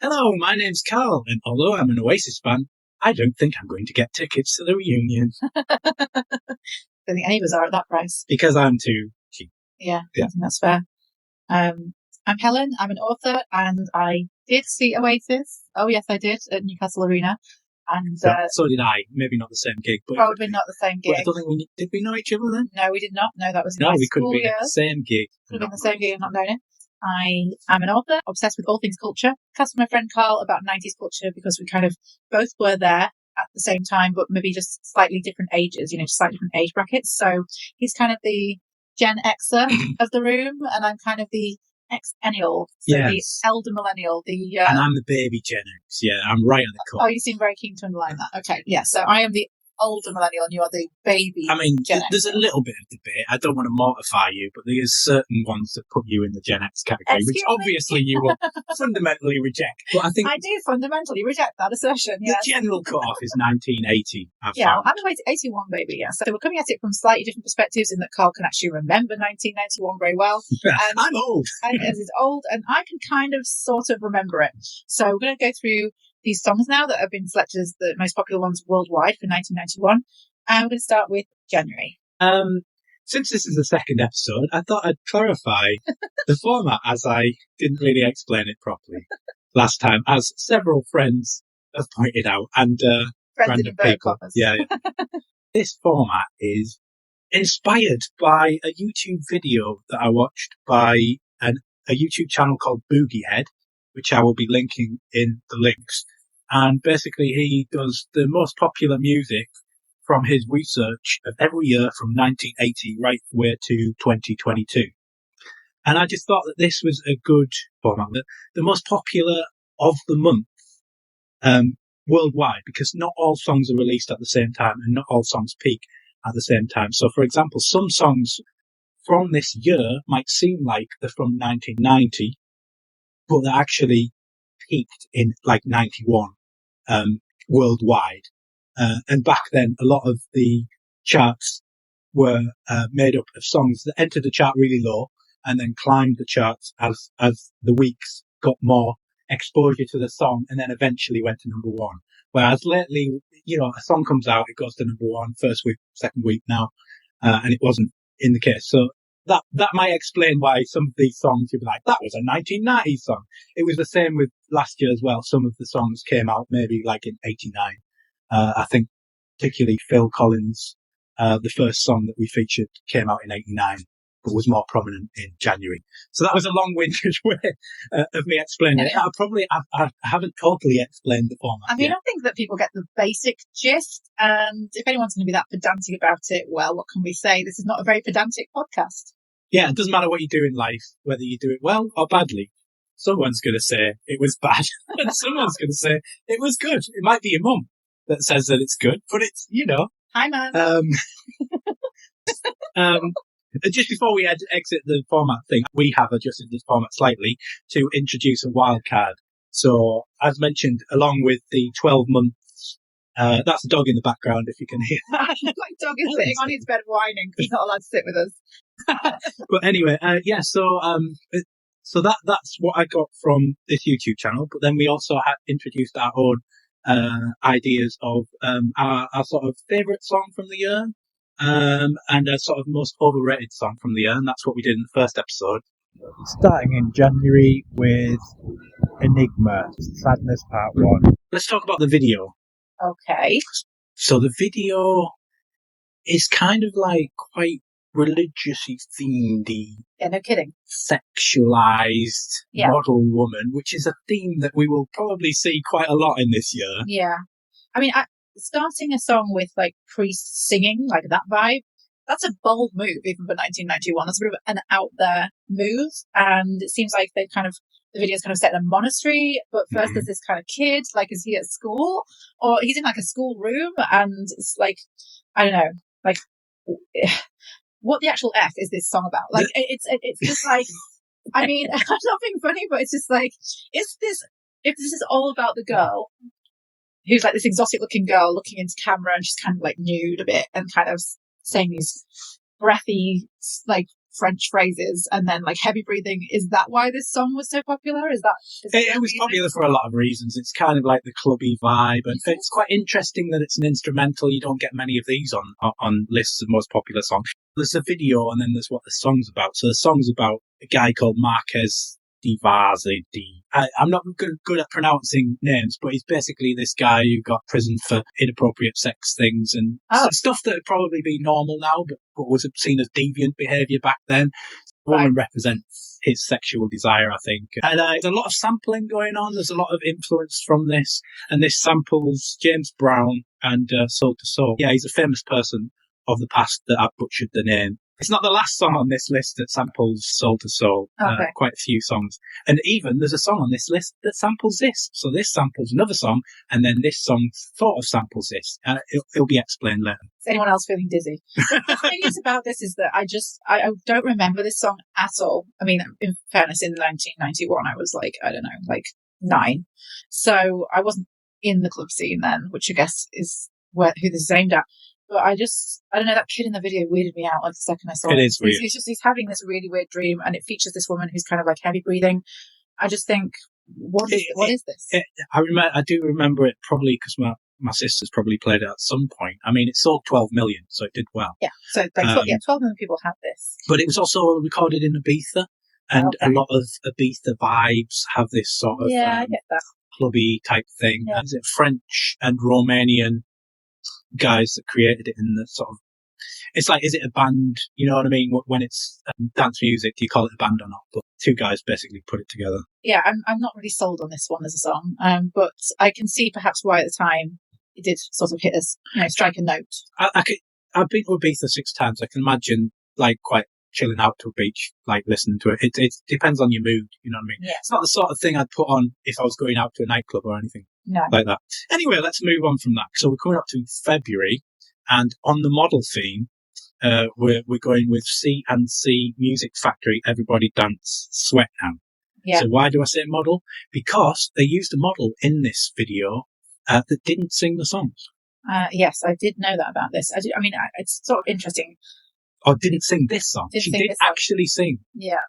Hello, my name's Carl, and although I'm an Oasis fan, I don't think I'm going to get tickets to the reunion. I think any of us are at that price. Because I'm too cheap. Yeah, I think that's fair. I'm Helen, I'm an author, and I did see Oasis. Oh yes, I did, at Newcastle Arena. And so did I. Maybe not the same gig. But probably not the same gig. I don't think did we know each other then? No, we did not. No, that was in No, my we couldn't school be years. at the same gig. Could have been the same gig and not known it. I am an author, obsessed with all things culture. Cast with my friend Carl about 90s culture because we kind of both were there at the same time, but maybe just slightly different ages, just slightly different age brackets. So he's kind of the Gen Xer of the room, and I'm kind of the X-ennial, so yes. The elder millennial. And I'm the baby Gen X. Yeah, I'm right on the cut. Oh, you seem very keen to underline that. Okay, yeah. So I am the older millennial and you are the baby. I mean, Gen there's X. a little bit of debate. I don't want to mortify you, but there's certain ones that put you in the Gen X category, which obviously you will fundamentally reject. But I think I do fundamentally reject that assertion. The general cut-off is 1980. I'm an 81 baby. Yeah, so we're coming at it from slightly different perspectives in that Carl can actually remember 1991 very well. I'm old, and as is old, and I can kind of sort of remember it. So we're going to go through these songs now that have been selected as the most popular ones worldwide for 1991. And we're going to start with January. Since this is the second episode, I thought I'd clarify the format, as I didn't really explain it properly last time, as several friends have pointed out, and random people. Yeah. This format is inspired by a YouTube video that I watched by a YouTube channel called Boogie, which I will be linking in the links. And basically he does the most popular music from his research of every year from 1980 right the way to 2022. And I just thought that this was a good format. The most popular of the month worldwide, because not all songs are released at the same time and not all songs peak at the same time. So, for example, some songs from this year might seem like they're from 1990, but they actually peaked in like 91 worldwide. And back then, a lot of the charts were made up of songs that entered the chart really low and then climbed the charts as the weeks got more exposure to the song and then eventually went to number one. Whereas lately, a song comes out, it goes to number one, first week, second week now, and it wasn't in the case. So that might explain why some of these songs you'd be like, that was a 1990s song. It was the same with last year as well. Some of the songs came out maybe like in 89. I think particularly Phil Collins, the first song that we featured came out in 89, but was more prominent in January. So that was a long-winded way of me explaining it. I haven't totally explained the format. I mean, I think that people get the basic gist, and if anyone's going to be that pedantic about it, well, what can we say? This is not a very pedantic podcast. Yeah, it doesn't matter what you do in life, whether you do it well or badly. Someone's going to say it was bad, and someone's going to say it was good. It might be your mum that says that it's good, but it's, Hi, man. Just before we exit the format thing, we have adjusted this format slightly to introduce a wild card. So, as mentioned, along with the 12 months, that's a dog in the background, if you can hear. My dog is sitting on his bed whining because he's not allowed to sit with us. But anyway, so that's what I got from this YouTube channel. But then we also had introduced our own ideas of our sort of favourite song from the year. And a sort of most overrated song from the year, and that's what we did in the first episode. Starting in January with Enigma, Sadness Part 1. Let's talk about the video. Okay. So the video is kind of like quite religiously themed-y. Yeah, no kidding. Sexualised model woman, which is a theme that we will probably see quite a lot in this year. Yeah. I mean, starting a song with like priests singing, like that vibe, that's a bold move even for 1991. That's a bit of an out there move, and it seems like the video's kind of set in a monastery, but first there's this kind of kid, like, is he at school or he's in like a school room, and it's like, I don't know, like what the actual F is this song about? Like it's just like, I mean, I'm not being funny, but it's just like, if this is all about the girl who's like this exotic looking girl looking into camera and she's kind of like nude a bit and kind of saying these breathy, like French phrases and then like heavy breathing. Is that why this song was so popular? Is that it was popular for a lot of reasons. It's kind of like the clubby vibe, and it's quite interesting that it's an instrumental. You don't get many of these on lists of most popular songs. There's a video, and then there's what the song's about. So the song's about a guy called Marquez de Vaze. I'm not good at pronouncing names, but he's basically this guy who got prison for inappropriate sex things and stuff that would probably be normal now, but was seen as deviant behaviour back then. The woman represents his sexual desire, I think. And there's a lot of sampling going on. There's a lot of influence from this, and this samples James Brown and Soul to Soul. Yeah, he's a famous person of the past that I've butchered the name. It's not the last song on this list that samples Soul to Soul. Okay. Quite a few songs. And even there's a song on this list that samples this. So this samples another song, and then this song sort of samples this. It'll be explained later. Is anyone else feeling dizzy? The thing is about this is that I don't remember this song at all. I mean, in fairness, in 1991, I was like, I don't know, like 9. So I wasn't in the club scene then, which I guess is who this is aimed at. But I don't know, that kid in the video weirded me out like the second I saw it. It is weird. He's having this really weird dream, and it features this woman who's kind of like heavy breathing. I just think, what is this? I do remember it probably because my sister's probably played it at some point. I mean, it sold 12 million, so it did well. Yeah, so like, 12 million people have this. But it was also recorded in Ibiza, and a lot of Ibiza vibes have this sort of I get that. clubby type thing. Yeah. Is it French and Romanian guys that created it in the sort of, it's like, is it a band? You know what I mean? When it's dance music, do you call it a band or not? But two guys basically put it together. Yeah, I'm not really sold on this one as a song, but I can see perhaps why at the time it did sort of hit us, strike a note. I've been to Ibiza 6 times. I can imagine like quite chilling out to a beach, like listening to it. It depends on your mood, you know what I mean? Yeah. It's not the sort of thing I'd put on if I was going out to a nightclub or anything like that. Anyway, let's move on from that. So we're coming up to February, and on the model theme, we're going with C&C Music Factory, Everybody Dance, Sweat Now. Yeah. So why do I say model? Because they used a model in this video that didn't sing the songs. Yes, I did know that about this. It's sort of interesting. Or didn't sing this song. She did actually sing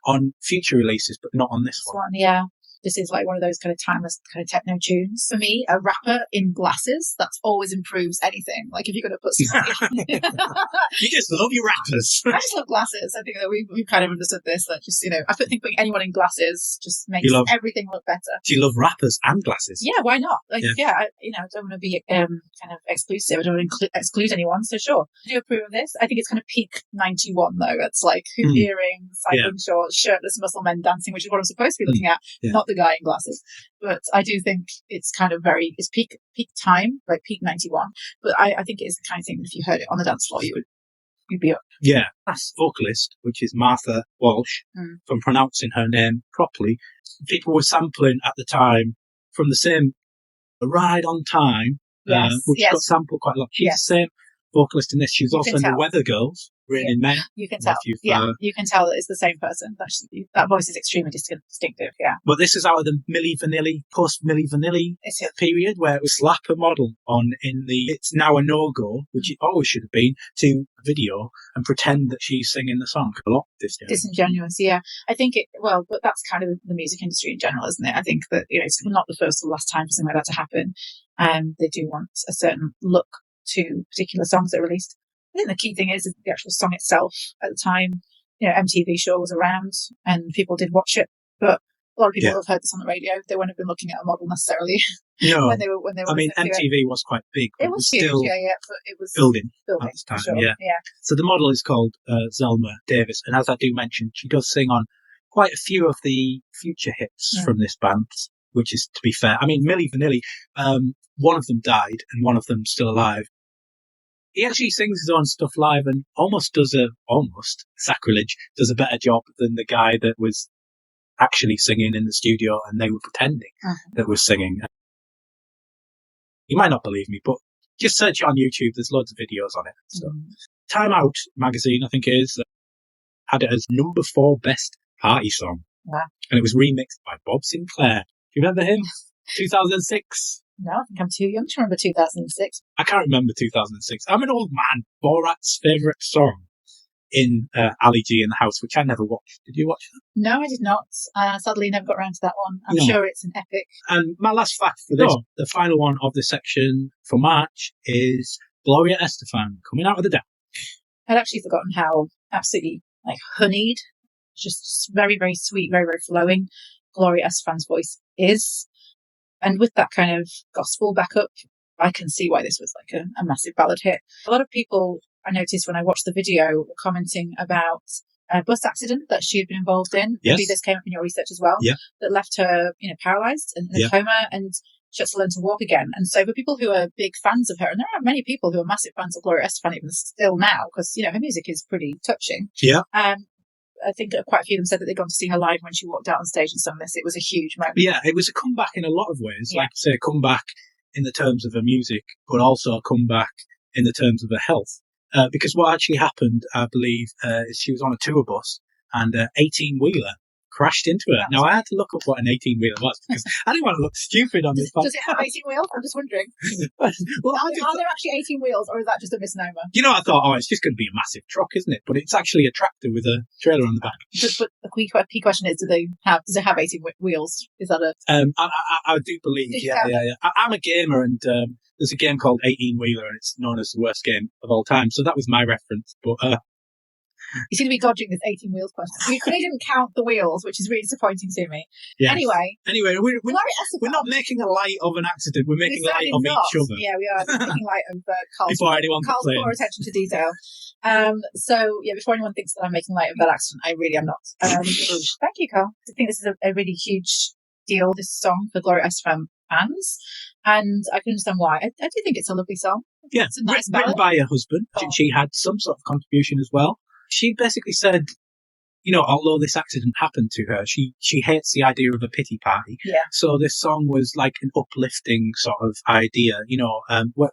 on future releases, but not on this one. Yeah. This is like one of those kind of timeless kind of techno tunes. For me, a rapper in glasses, that always improves anything. Like if you're going to put something... You just love your rappers. I just love glasses. I think that we've kind of understood this. That just, I think putting anyone in glasses just makes everything look better. Do you love rappers and glasses? Yeah, why not? Like, I don't want to be kind of exclusive. I don't want to exclude anyone, so sure. Do you approve of this? I think it's kind of peak 91 though. It's like hoop earrings, cycling shorts, shirtless muscle men dancing, which is what I'm supposed to be looking at, not the guy in glasses. But I do think it's kind of it's peak time, like peak 91. But I think it is the kind of thing that if you heard it on the dance floor, you'd be up. Yeah. Last vocalist, which is Martha Walsh, if I'm pronouncing her name properly, people were sampling at the time from the same Ride on Time, which got sampled quite a lot. She's the same vocalist in this. She was also in the Weather Girls, Raining Men. You can tell. You can tell that it's the same person. That voice is extremely distinctive, But this is out of the Milli Vanilli, post-Milli Vanilli period, where it was slap a model on it's now a no-go, which it always should have been, to a video and pretend that she's singing the song. A lot disingenuous, I think but that's kind of the music industry in general, isn't it? I think that, it's not the first or last time for something like that to happen. They do want a certain look to particular songs that are released. I think the key thing is the actual song itself. At the time, MTV show was around and people did watch it, but a lot of people have heard this on the radio. They wouldn't have been looking at a model necessarily. No, when they were. I mean, MTV was quite big. It was huge, but it was building at the time. Sure. Yeah. So the model is called Zelma Davis, and as I do mention, she does sing on quite a few of the future hits from this band. Which is, to be fair, I mean, Milli Vanilli, one of them died and one of them's still alive. He actually sings his own stuff live and almost sacrilege, does a better job than the guy that was actually singing in the studio and they were pretending that was singing. You might not believe me, but just search it on YouTube. There's loads of videos on it. So, Time Out magazine, I think it is, had it as number 4 best party song. Wow. And it was remixed by Bob Sinclair. Do you remember him? 2006. No, I think I'm too young to remember 2006. I can't remember 2006. I'm an old man. Borat's favourite song. in Ali G in the House, which I never watched. Did you watch that? No, I did not. Sadly, never got around to that one. I'm No. sure it's an epic. And my last fact for this, the final one of this section for March, is Gloria Estefan coming out of the deck. I'd actually forgotten how absolutely honeyed, just very, very sweet, very, very flowing Gloria Estefan's voice is. And with that kind of gospel backup, I can see why this was a massive ballad hit. A lot of people, I noticed when I watched the video, were commenting about a bus accident that she had been involved in. Yes. Maybe this came up in your research as well. Yeah. That left her, paralyzed and in a coma, and she had to learn to walk again. And so for people who are big fans of her, and there are many people who are massive fans of Gloria Estefan even still now, because, her music is pretty touching. Yeah. I think quite a few of them said that they'd gone to see her live when she walked out on stage and sung this. It was a huge moment. Yeah, it was a comeback in a lot of ways. Like, say, a comeback in the terms of her music, but also a comeback in the terms of her health. Because what actually happened, I believe, is she was on a tour bus and an 18-wheeler crashed into her. Now, I had to look up what an 18-wheeler was because I didn't want to look stupid on this podcast. Does it have 18 wheels? I'm just wondering. Well, are there actually 18 wheels, or is that just a misnomer? I thought, it's just going to be a massive truck, isn't it? But it's actually a tractor with a trailer on the back. But the key question is, does it have 18 wheels? Is that a... I do believe, yeah. I'm a gamer, and there's a game called 18-Wheeler, and it's known as the worst game of all time. So that was my reference. But you seem to be dodging this 18 wheels question. You clearly didn't count the wheels, which is really disappointing to me. Yes. Anyway, we're not making a light of an accident. We're making light of each other. Yeah, we are making light of Carl's poor attention to detail. Before anyone thinks that I'm making light of that accident, I really am not. Thank you, Carl. I think this is a really huge deal, this song, for Gloria Estefan fans. And I can understand why. I do think it's a lovely song. Yeah, it's a nice written by her husband. She had some sort of contribution as well. She basically said, although this accident happened to her, she hates the idea of a pity party. Yeah. So this song was like an uplifting sort of idea.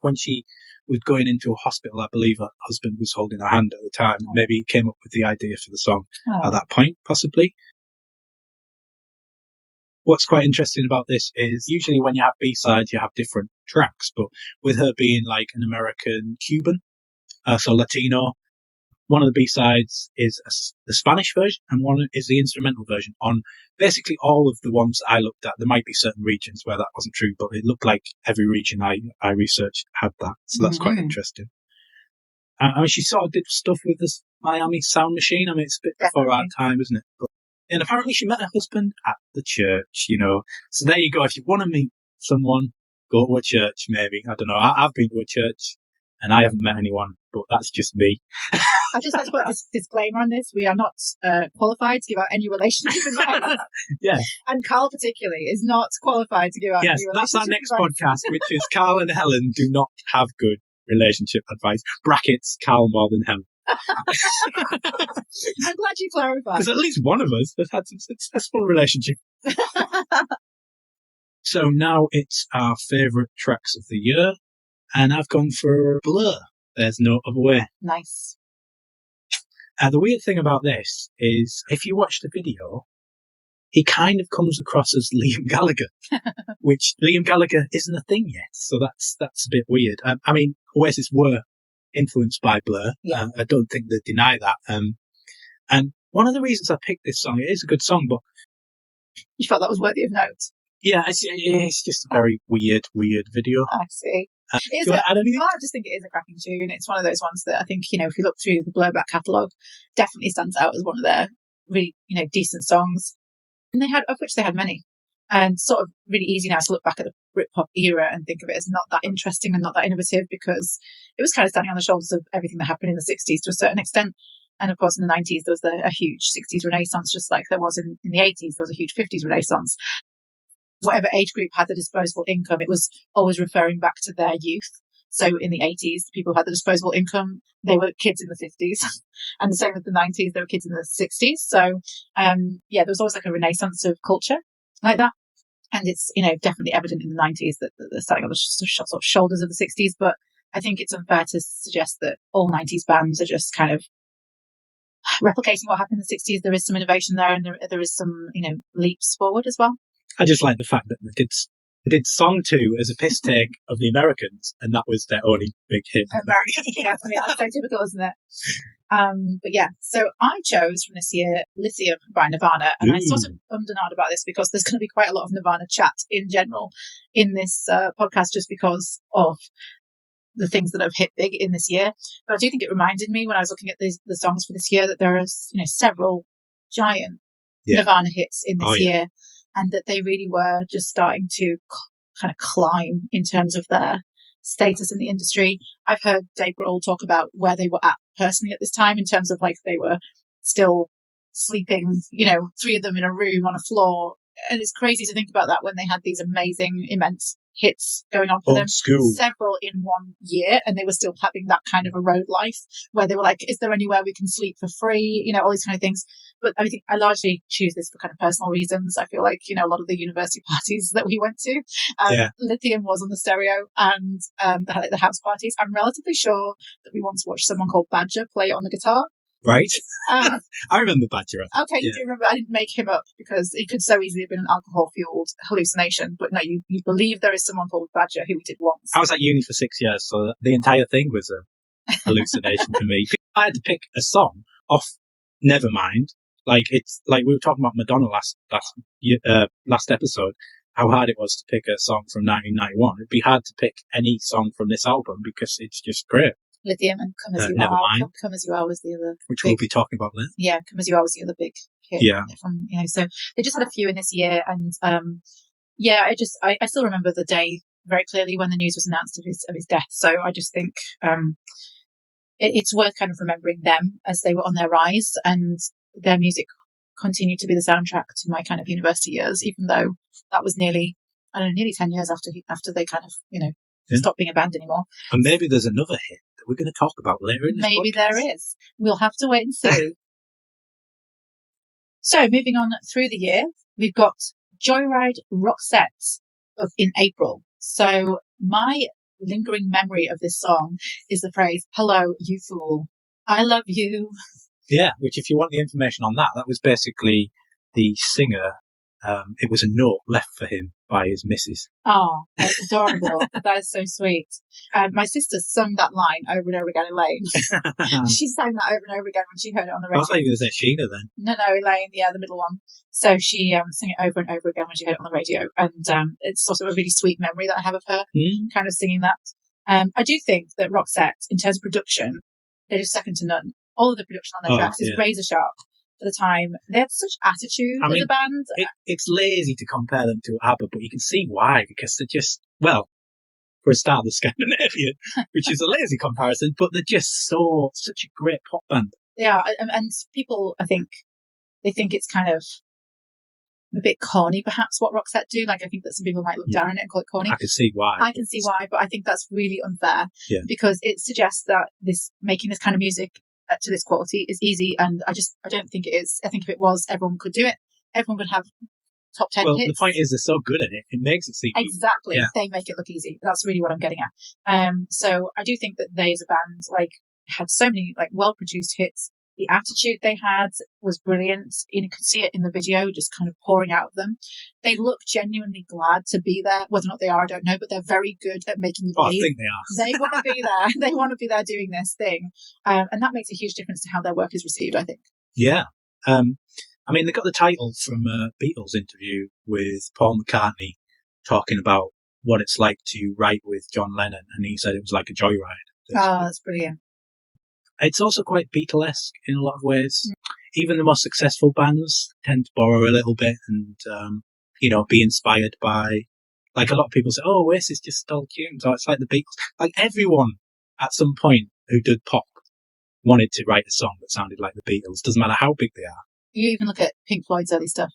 When she was going into a hospital, I believe her husband was holding her hand at the time. Oh. Maybe he came up with the idea for the song at that point, possibly. What's quite interesting about this is usually when you have B-sides, you have different tracks. But with her being like an American Cuban, so Latino, one of the B-sides is the Spanish version and one is the instrumental version. On basically all of the ones I looked at, there might be certain regions where that wasn't true, but it looked like every region I researched had that. So that's quite interesting. She sort of did stuff with this Miami Sound Machine. It's a bit before our time, isn't it? And apparently she met her husband at the church, So there you go. If you want to meet someone, go to a church, maybe. I don't know. I've been to a church and I haven't met anyone, but that's just me. I just like to put this disclaimer on this. We are not qualified to give out any relationship advice. Yeah. And Carl particularly is not qualified to give out any relationship advice. Yes, that's our next podcast, which is Carl and Helen do not have good relationship advice. Brackets, Carl more than Helen. I'm glad you clarified. Because at least one of us has had some successful relationship. So now it's our favourite tracks of the year, and I've gone for Blur. There's no other way. Nice. The weird thing about this is, if you watch the video, he kind of comes across as Liam Gallagher, which Liam Gallagher isn't a thing yet. So that's a bit weird. Oasis were influenced by Blur. Yeah. I don't think they deny that. And one of the reasons I picked this song, it is a good song, but you felt that was worthy of note. Yeah, it's just a very weird video. I see. I just think it is a cracking tune. It's one of those ones that I think, if you look through the Blur back catalogue, definitely stands out as one of their really, decent songs. And of which they had many. And sort of really easy now to look back at the Britpop era and think of it as not that interesting and not that innovative, because it was kind of standing on the shoulders of everything that happened in the 60s to a certain extent. And of course, in the 90s, there was a huge 60s renaissance, just like there was in the 80s. There was a huge 50s renaissance. Whatever age group had the disposable income, it was always referring back to their youth. So in the 80s, the people who had the disposable income, they were kids in the 50s. And the same with the 90s, they were kids in the 60s. So, there was always like a renaissance of culture like that. And it's, definitely evident in the 90s that they're starting on the sort of shoulders of the 60s. But I think it's unfair to suggest that all 90s bands are just kind of replicating what happened in the 60s. There is some innovation there, and there is some, leaps forward as well. I just like the fact that They did Song 2 as a piss take of the Americans, and that was their only big hit. Yeah, I mean, that's so typical, isn't it? But yeah, so I chose from this year Lithium by Nirvana, and I sort of ummed and ahed about this because there's going to be quite a lot of Nirvana chat in general in this podcast, just because of the things that have hit big in this year. But I do think it reminded me when I was looking at the songs for this year that there are, several giant Nirvana hits in this year, and that they really were just starting to kind of climb in terms of their status in the industry. I've heard Dave Grohl talk about where they were at personally at this time in terms of like they were still sleeping, 3 of them in a room on a floor. And it's crazy to think about that when they had these amazing, immense hits going on for them. Several in one year, and they were still having that kind of a road life where they were like, is there anywhere we can sleep for free? All these kind of things. But I think I largely choose this for kind of personal reasons. I feel like, a lot of the university parties that we went to, Lithium was on the stereo, and the house parties. I'm relatively sure that we once watched someone called Badger play it on the guitar. Right. I remember Badger. Okay, you do remember. I didn't make him up because it could so easily have been an alcohol-fueled hallucination. But no, you believe there is someone called Badger who we did once. I was at uni for 6 years, so the entire thing was a hallucination for me. I had to pick a song off Nevermind. Like, it's like we were talking about Madonna last episode, how hard it was to pick a song from 1991. It'd be hard to pick any song from this album because it's just great. Lithium and Come As You Are. Come As You Are was the other. Which we'll be talking about later. Yeah, Come As You Are was the other big hit. Yeah. From, so they just had a few in this year, and I still remember the day very clearly when the news was announced of his death. So I just think it's worth kind of remembering them as they were on their rise, and their music continued to be the soundtrack to my kind of university years, even though that was nearly 10 years after they kind of stopped being a band anymore. And maybe there's another hit that we're going to talk about later in this Maybe podcast. There is. We'll have to wait and see. So moving on through the year, we've got Joyride Roxette in April. So my lingering memory of this song is the phrase, "Hello, you fool. I love you." Yeah, which if you want the information on that was basically the singer. It was a note left for him by his missus. Oh, that's adorable. That is so sweet. My sister sung that line over and over again, Elaine. She sang that over and over again when she heard it on the radio. I thought you were going to say Sheena then. No, Elaine, the middle one. So she sang it over and over again when she heard it on the radio. And it's sort of a really sweet memory that I have of her kind of singing that. I do think that Roxette, in terms of production, they're just second to none. All of the production on their tracks is razor sharp. For the time, they had such attitude as a band. It's lazy to compare them to ABBA, but you can see why, because they're just, for a start, they're Scandinavian, which is a lazy comparison, but they're just such a great pop band. Yeah, and people, I think, they think it's kind of a bit corny, perhaps, what Roxette do. Like, I think that some people might look down on it and call it corny. I can see why. But I think that's really unfair. Yeah. Because it suggests that making this kind of music to this quality is easy, and I don't think it is. I think if it was, everyone could do it. Everyone could have top 10 hits. The point is they're so good at it, it makes it seem exactly. Easy. Yeah. They make it look easy. That's really what I'm getting at. So I do think that they as a band had so many well produced hits. The attitude they had was brilliant. You could see it in the video, just kind of pouring out of them. They look genuinely glad to be there. Whether or not they are, I don't know, but they're very good at making you believe. I think they are. They want to be there. They want to be there doing this thing. And that makes a huge difference to how their work is received, I think. Yeah. They got the title from a Beatles interview with Paul McCartney talking about what it's like to write with John Lennon, and he said it was like a joyride. Oh, that's brilliant. It's also quite Beatlesque in a lot of ways. Even the most successful bands tend to borrow a little bit and, be inspired by, a lot of people say, oh, Oasis just stole tunes, or it's like the Beatles. Like everyone at some point who did pop wanted to write a song that sounded like the Beatles. Doesn't matter how big they are. You even look at Pink Floyd's early stuff.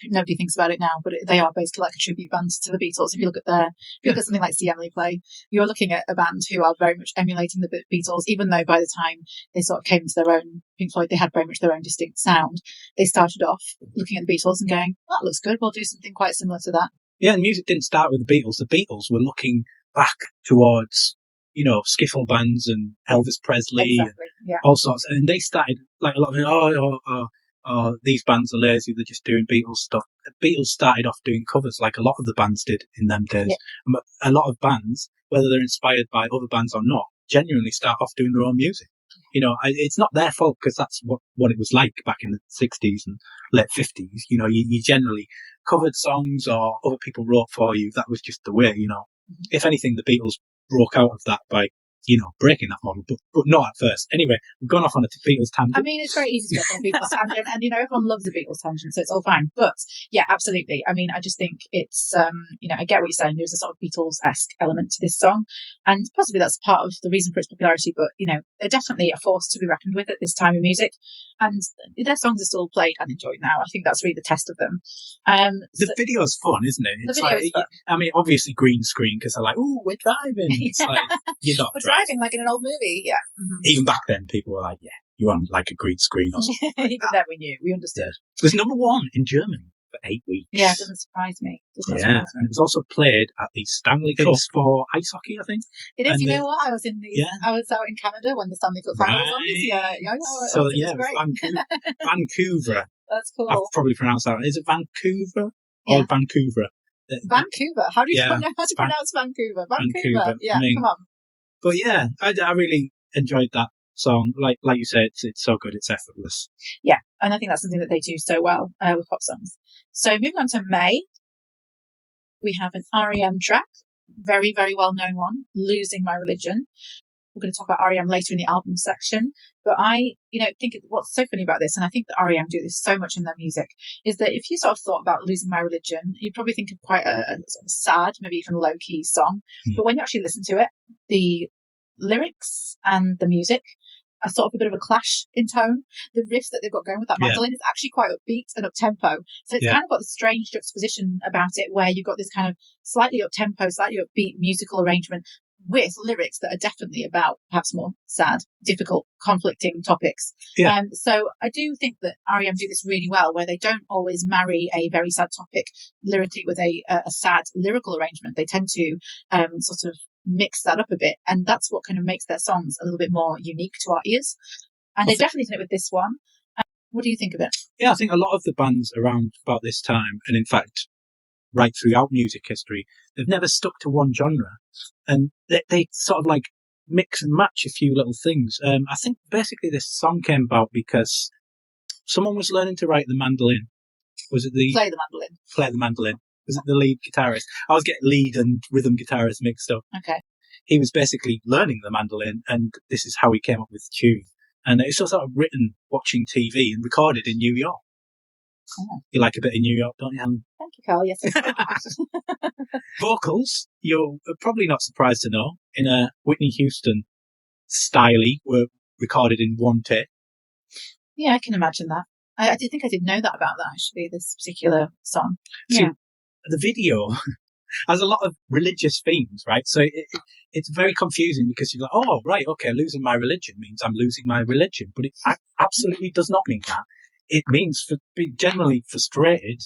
Nobody thinks about it now, but they are basically like a tribute band to the Beatles. If you look at something like See Emily Play, you're looking at a band who are very much emulating the Beatles, even though by the time they sort of came into their own, Pink Floyd, they had very much their own distinct sound. They started off looking at the Beatles and going, that looks good, we'll do something quite similar to that. Yeah, and music didn't start with the Beatles. The Beatles were looking back towards, skiffle bands and Elvis Presley, and all sorts. And they started, a lot of these bands are lazy, they're just doing Beatles stuff. the Beatles started off doing covers like a lot of the bands did in them days. Yeah. A lot of bands, whether they're inspired by other bands or not, genuinely start off doing their own music. It's not their fault because that's what it was like back in the 60s and late 50s. You generally covered songs or other people wrote for you. That was just the way, If anything, the Beatles broke out of that by, breaking that model, but not at first. Anyway, we've gone off on a Beatles tangent. I mean, it's very easy to get on a Beatles tangent, and everyone loves a Beatles tangent, so it's all fine. But yeah, absolutely. I mean, I just think it's, I get what you're saying. There's a sort of Beatles-esque element to this song, and possibly that's part of the reason for its popularity. But they're definitely a force to be reckoned with at this time in music, and their songs are still played and enjoyed now. I think that's really the test of them. The video's fun, isn't it? The video is fun. I mean, obviously green screen because they're like, "Oh, we're driving." It's like you're not driving like in an old movie. Yeah. Mm-hmm. Even back then, people were like, "Yeah, you want like a green screen or something." Like Even then, we knew, we understood. It was number 1 in Germany for 8 weeks. Yeah, it doesn't surprise me. And it was also played at the Stanley Cup for ice hockey, I think. It is. You know what? I was out in Canada when the Stanley Cup final was on this year. So yeah, Vancouver. That's cool. I've probably pronounced that. Is it Vancouver or Vancouver? Vancouver. How do you pronounce Vancouver? Vancouver. Yeah, come on. But yeah, I really enjoyed that song. Like you said, it's so good, it's effortless. Yeah, and I think that's something that they do so well with pop songs. So moving on to May, we have an REM track, very, very well known one, Losing My Religion. We're going to talk about REM later in the album section, but I, think what's so funny about this, and I think that REM do this so much in their music, is that if you sort of thought about Losing My Religion, you'd probably think of quite a sort of sad, maybe even low-key song. But when you actually listen to it, the lyrics and the music are sort of a bit of a clash in tone. The riff that they've got going with that mandolin is actually quite upbeat and up-tempo. So it's kind of got the strange juxtaposition about it where you've got this kind of slightly up-tempo, slightly upbeat musical arrangement with lyrics that are definitely about perhaps more sad, difficult, conflicting topics. Yeah. So I do think that REM do this really well, where they don't always marry a very sad topic lyrically with a sad lyrical arrangement. They tend to sort of mix that up a bit, and that's what kind of makes their songs a little bit more unique to our ears. And they definitely did it with this one. What do you think of it? Yeah, I think a lot of the bands around about this time, and in fact right throughout music history, they've never stuck to one genre, and they sort of like mix and match a few little things. I think basically this song came about because someone was learning to write the mandolin. Was it Play the mandolin. Was it the lead guitarist? I was getting lead and rhythm guitarist mixed up. Okay. He was basically learning the mandolin, and this is how he came up with the tune. And it's sort of written watching TV and recorded in New York. Oh. You like a bit of New York, don't you, Helen? Thank you, Carl. Yes, I do. Vocals, you're probably not surprised to know, in a Whitney Houston style, were recorded in one take. Yeah, I can imagine that. I did think I did know that about that, actually, this particular song. See, the video has a lot of religious themes, right? So it's very confusing because you're like, oh, right, okay, losing my religion means I'm losing my religion. But it absolutely does not mean that. It means being generally frustrated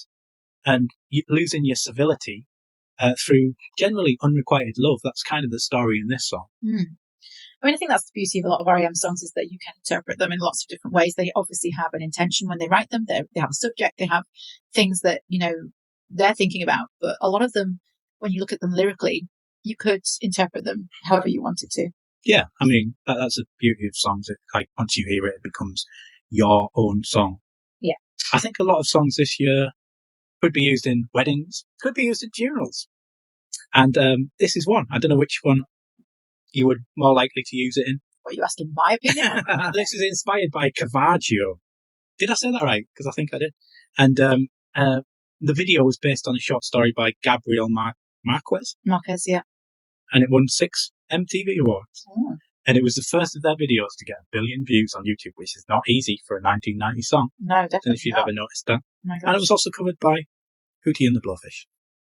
and losing your civility through generally unrequited love. That's kind of the story in this song. Mm. I mean, I think that's the beauty of a lot of REM songs, is that you can interpret them in lots of different ways. They obviously have an intention when they write them. They have a subject. They have things that, they're thinking about. But a lot of them, when you look at them lyrically, you could interpret them however you wanted to. Yeah, I mean, that's the beauty of songs. Like, once you hear it, it becomes your own song. Yeah. I think a lot of songs this year could be used in weddings, could be used in funerals. And this is one. I don't know which one you would more likely to use it in. What, are you asking my opinion? This is inspired by Caravaggio. Did I say that right? Because I think I did. And the video was based on a short story by Gabriel Marquez. Marquez, yeah. And it won 6 MTV awards. Oh. And it was the first of their videos to get 1 billion views on YouTube, which is not easy for a 1990 song. No, definitely And if you've ever noticed that. Oh my gosh. And it was also covered by Hootie and the Blowfish.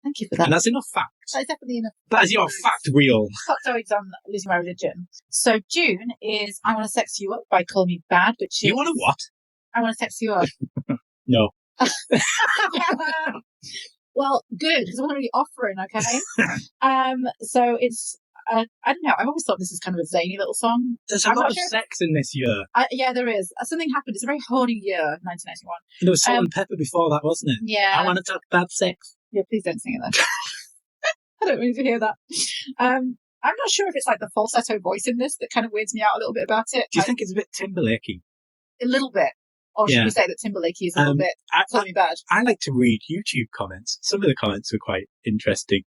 Thank you for that. And that's enough facts. That's definitely enough. That is your fact wheel. Factoids on Losing My Religion. So June is I Want to Sex You Up by Call Me Bad, which is... You want to what? I Want to Sex You Up. No. Well, good, because I'm not really offering, okay? So it's I don't know. I've always thought this is kind of a zany little song. There's a I'm lot not of sure. sex in this year. Yeah, there is. Something happened. It's a very horny year, 1991. There was salt and pepper before that, wasn't it? Yeah. I want to talk about sex. Yeah, please don't sing it then. I don't need to hear that. I'm not sure if it's like the falsetto voice in this that kind of weirds me out a little bit about it. Do you think it's a bit Timberlakey? A little bit. Or should we say that Timberlake is a little bit calling me bad? I like to read YouTube comments. Some of the comments were quite interesting.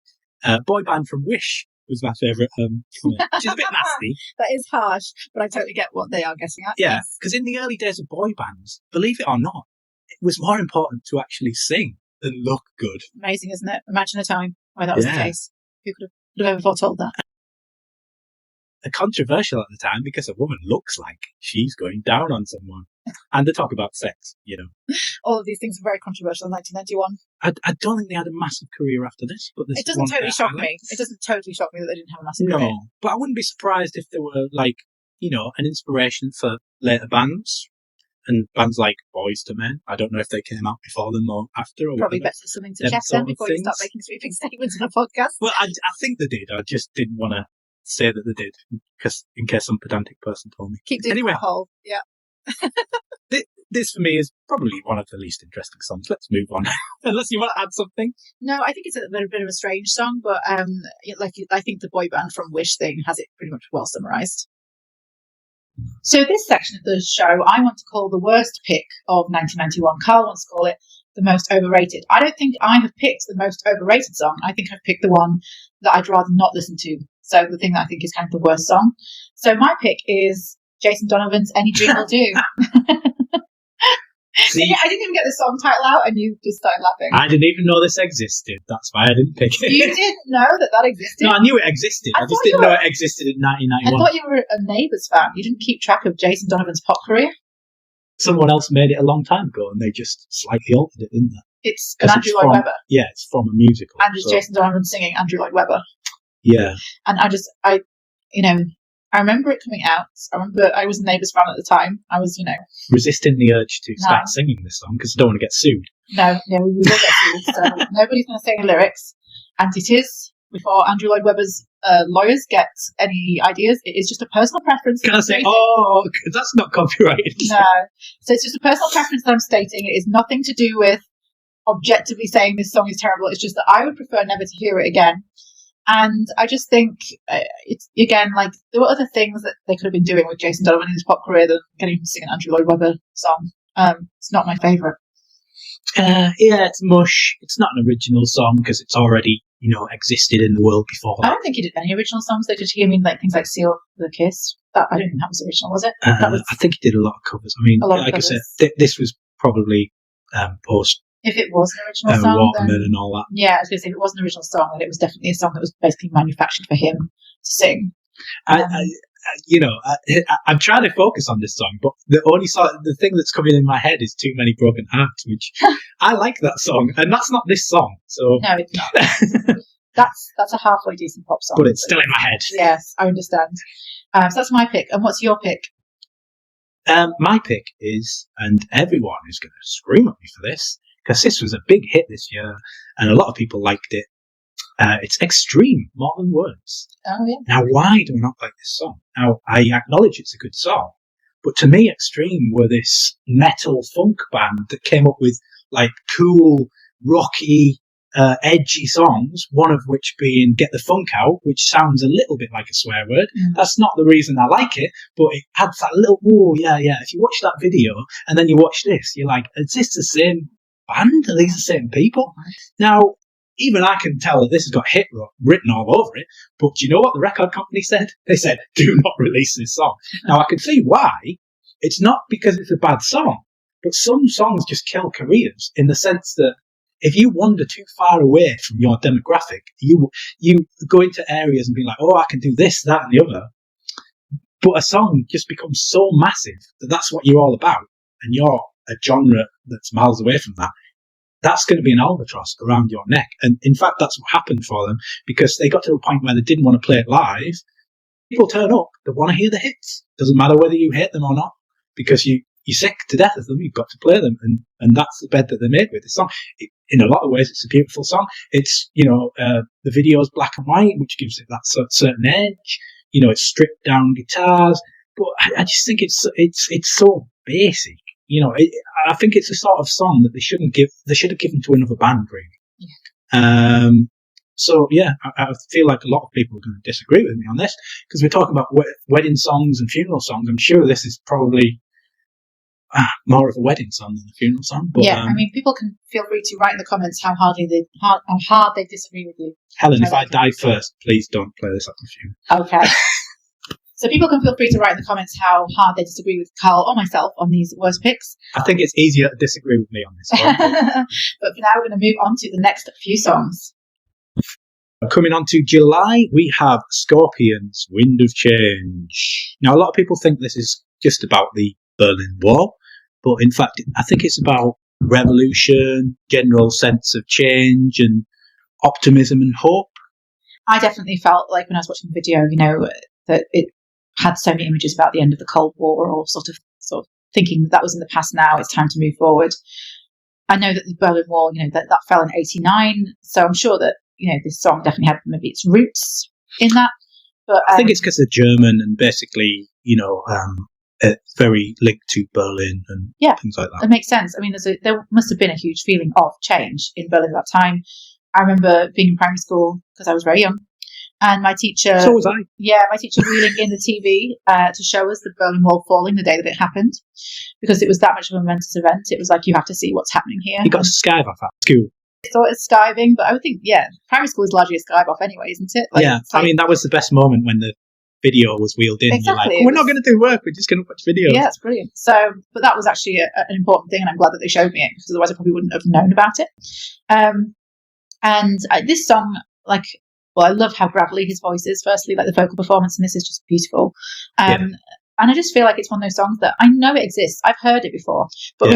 Boy band from Wish was my favourite comment, which is a bit nasty. That is harsh, but I totally get what they are getting at. Yeah, because in the early days of boy bands, believe it or not, it was more important to actually sing than look good. Amazing, isn't it? Imagine a time where that was the case. Who could have ever foretold that? Controversial at the time because a woman looks like she's going down on someone. And they talk about sex, you know. All of these things were very controversial in 1991. I don't think they had a massive career after this. But it doesn't totally shock me. It doesn't totally shock me that they didn't have a massive career. No, but I wouldn't be surprised if they were like, you know, an inspiration for later bands. And bands like Boys to Men. I don't know if they came out before them or after. Or probably whatever. better something to check them before you start making sweeping statements on a podcast. Well, I think they did. I just didn't want to say that they did, because in case some pedantic person told me. Keep digging a hole. Yeah. This for me is probably one of the least interesting songs. Let's move on. Unless you want to add something. No, I think it's a little bit of a strange song, but I think the boy band from Wish thing has it pretty much well summarised. So this section of the show I want to call the worst pick of 1991. Carl wants to call it the most overrated. I don't think I have picked the most overrated song. I think I've picked the one that I'd rather not listen to. So the thing that I think is kind of the worst song. So my pick is Jason Donovan's Any Dream Will Do. See, I didn't even get the song title out and you just started laughing. I didn't even know this existed. That's why I didn't pick it. You didn't know that existed? No, I knew it existed. I just didn't know it existed in 1991. I thought you were a Neighbours fan. You didn't keep track of Jason Donovan's pop career? Someone else made it a long time ago and they just slightly altered it, didn't they? It's Andrew Lloyd Webber. Yeah, it's from a musical. And it's Jason Donovan singing Andrew Lloyd Webber. Yeah. And I remember it coming out. I remember I was a Neighbours fan at the time. I was, resisting the urge to start singing this song because I don't want to get sued. No, we will get sued. So nobody's going to sing the lyrics. And it is, before Andrew Lloyd Webber's lawyers get any ideas, it is just a personal preference. Can I say, that's not copyrighted? No. So it's just a personal preference that I'm stating. It is nothing to do with objectively saying this song is terrible. It's just that I would prefer never to hear it again. And I just think it's, again, like, there were other things that they could have been doing with Jason Donovan in his pop career than getting him to sing an Andrew Lloyd Webber song. It's not my favourite. Yeah, it's mush. It's not an original song because it's already, existed in the world before. I don't think he did any original songs. They did hear me like things like Seal the Kiss. That I don't think that was original, was it? I think he did a lot of covers. I mean, like I said, this was probably post. If it was an original song, Waterman and all that. Yeah, I was going to say if it was an original song, then it was definitely a song that was basically manufactured for him to sing. I'm trying to focus on this song, but the thing that's coming in my head is Too Many Broken Hearts, which I like that song, and that's not this song. So no, it's not. That's a halfway decent pop song, but it's still in my head. Yes, I understand. So that's my pick. And what's your pick? My pick is, and everyone is going to scream at me for this, because this was a big hit this year, and a lot of people liked it. It's Extreme, More Than Words. Oh, yeah. Now, why do I not like this song? Now, I acknowledge it's a good song, but to me, Extreme were this metal funk band that came up with, like, cool, rocky, edgy songs, one of which being Get the Funk Out, which sounds a little bit like a swear word. That's not the reason I like it, but it adds that little, if you watch that video, and then you watch this, you're like, is this the same band? Are these the same people? Now, even I can tell that this has got hit written all over it, but do you know what the record company said? They said, do not release this song. Now, I can see why. It's not because it's a bad song, but some songs just kill careers in the sense that if you wander too far away from your demographic, you go into areas and be like, I can do this, that, and the other. But a song just becomes so massive that that's what you're all about, and you're a genre that's miles away from that. That's going to be an albatross around your neck. And in fact, that's what happened for them, because they got to a point where they didn't want to play it live. People turn up, they want to hear the hits. Doesn't matter whether you hate them or not, because you're sick to death of them, you've got to play them. And that's the bed that they're made with. This song, in a lot of ways, it's a beautiful song. It's, the video is black and white, which gives it that certain edge. It's stripped down guitars, but I just think it's so basic. I think it's the sort of song that they should have given to another band, really. Yeah. So yeah, I feel like a lot of people are going to disagree with me on this, because we're talking about wedding songs and funeral songs. I'm sure this is probably more of a wedding song than a funeral song. But, yeah, people can feel free to write in the comments how hard they disagree with you. Helen, if I die first, please don't play this at the funeral. Okay. So people can feel free to write in the comments how hard they disagree with Carl or myself on these worst picks. I think it's easier to disagree with me on this one. But for now, we're going to move on to the next few songs. Coming on to July, we have Scorpions, Wind of Change. Now, a lot of people think this is just about the Berlin Wall, but in fact, I think it's about revolution, general sense of change, and optimism and hope. I definitely felt like when I was watching the video, that it had so many images about the end of the Cold War, or sort of thinking that was in the past now, it's time to move forward. I know that the Berlin Wall, that fell in 1989, so I'm sure that, this song definitely had maybe its roots in that. But I think it's because they're German and basically, very linked to Berlin and things like that. It makes sense. I mean, there must have been a huge feeling of change in Berlin at that time. I remember being in primary school because I was very young, and my teacher. So was I. Yeah, my teacher wheeling in the TV to show us the Berlin Wall falling the day that it happened, because it was that much of a momentous event. It was like, you have to see what's happening here. You got to skive off at school. I thought it's skiving, but I would think, primary school is largely a skive off anyway, isn't it? That was the best moment when the video was wheeled in. Exactly. You're like, we're not going to do work, we're just going to watch videos. Yeah, it's brilliant. So, but that was actually an important thing, and I'm glad that they showed me it, because otherwise I probably wouldn't have known about it. And this song, I love how gravelly his voice is, firstly, the vocal performance in this is just beautiful. And I just feel like it's one of those songs that I know it exists. I've heard it before, but